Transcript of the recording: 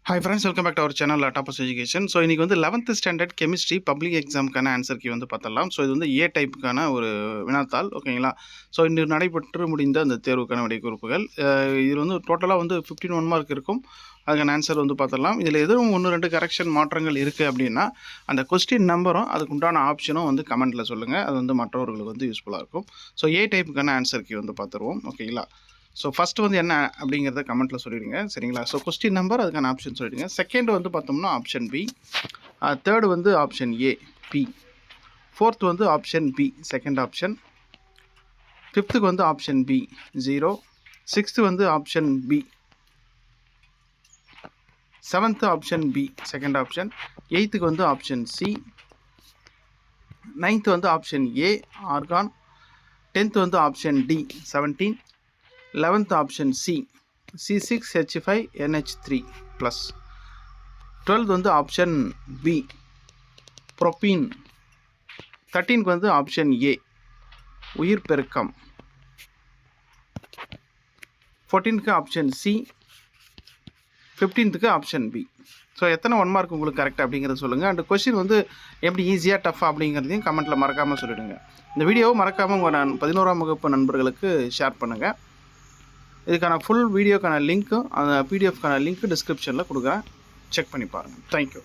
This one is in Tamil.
Hi friends, welcome back to our channel Latopus Education. So இன்னைக்கு வந்து 11th ஸ்டாண்டர்ட் கெமிஸ்ட்ரி பப்ளிக் எக்ஸாமுக்கான ஆன்சர் கீ வந்து பார்த்தலாம். ஸோ இது வந்து ஏ டைப்புக்கான ஒரு வினாத்தாள், ஓகேங்களா? ஸோ இன்று நடைபெற்று முடிந்த அந்த தேர்வுக்கான விடைக்குறிப்புகள். இதில் வந்து டோட்டலாக வந்து 15 1 மார்க் இருக்கும். அதுக்கான ஆன்சர் வந்து பார்த்தலாம். இதில் எதுவும் 1-2 கரெக்ஷன் மாற்றங்கள் இருக்குது அப்படின்னா அந்த கொஸ்டின் நம்பரும் அதுக்குண்டான ஆப்ஷனும் வந்து கமெண்ட்டில் சொல்லுங்கள். அது வந்து மற்றவர்களுக்கு வந்து யூஸ்ஃபுல்லாக இருக்கும். ஸோ ஏ டைப்புக்கான ஆன்சர் கீ வந்து பார்த்துருவோம், ஓகேங்களா? ஸோ ஃபஸ்ட்டு வந்து என்ன அப்படிங்கிறத கமெண்ட்டில் சொல்லிவிடுங்க, சரிங்களா? ஸோ கொஸ்டின் நம்பர் அதுக்கான ஆப்ஷன் சொல்லிவிடுங்க. செகண்ட் வந்து பார்த்தோம்னா ஆப்ஷன் பி, தேர்டு வந்து ஆப்ஷன் ஏ பி, ஃபோர்த் வந்து ஆப்ஷன் பி செகண்ட் ஆப்ஷன், ஃபிஃப்த்துக்கு வந்து ஆப்ஷன் பி 0, சிக்ஸ்த்து வந்து option B, seventh option B second option, எயித்துக்கு வந்து ஆப்ஷன் சி, நைன்த்து வந்து ஆப்ஷன் ஏ ஆர்கான், 10th வந்து option D 17, 11th option C C6H5NH3+, 12th வந்து ஆப்ஷன் பி ப்ரோப்பீன், 13க்கு வந்து ஆப்ஷன் ஏ உயிர் பெருக்கம், 14க்கு ஆப்ஷன் சி, 15க்கு ஆப்ஷன் பி. ஸோ எத்தனை 1 மார்க் உங்களுக்கு கரெக்ட் அப்படிங்கிறத சொல்லுங்கள். அண்ட் கொஸ்டின் வந்து எப்படி ஈஸியாக டஃப்பாக அப்படிங்கிறதையும் கமெண்ட்டில் மறக்காமல் சொல்லிவிடுங்க. இந்த வீடியோவை மறக்காமல் உங்கள் 11ஆம் வகுப்பு நண்பர்களுக்கு ஷேர் பண்ணுங்கள். இதுக்கான ஃபுல் வீடியோக்கான லிங்க்கும் அந்த பிடிஎஃப்கான லிங்க்கு டிஸ்கிரிப்ஷனில் கொடுக்குறேன், செக் பண்ணி பாருங்கள். தேங்க்யூ.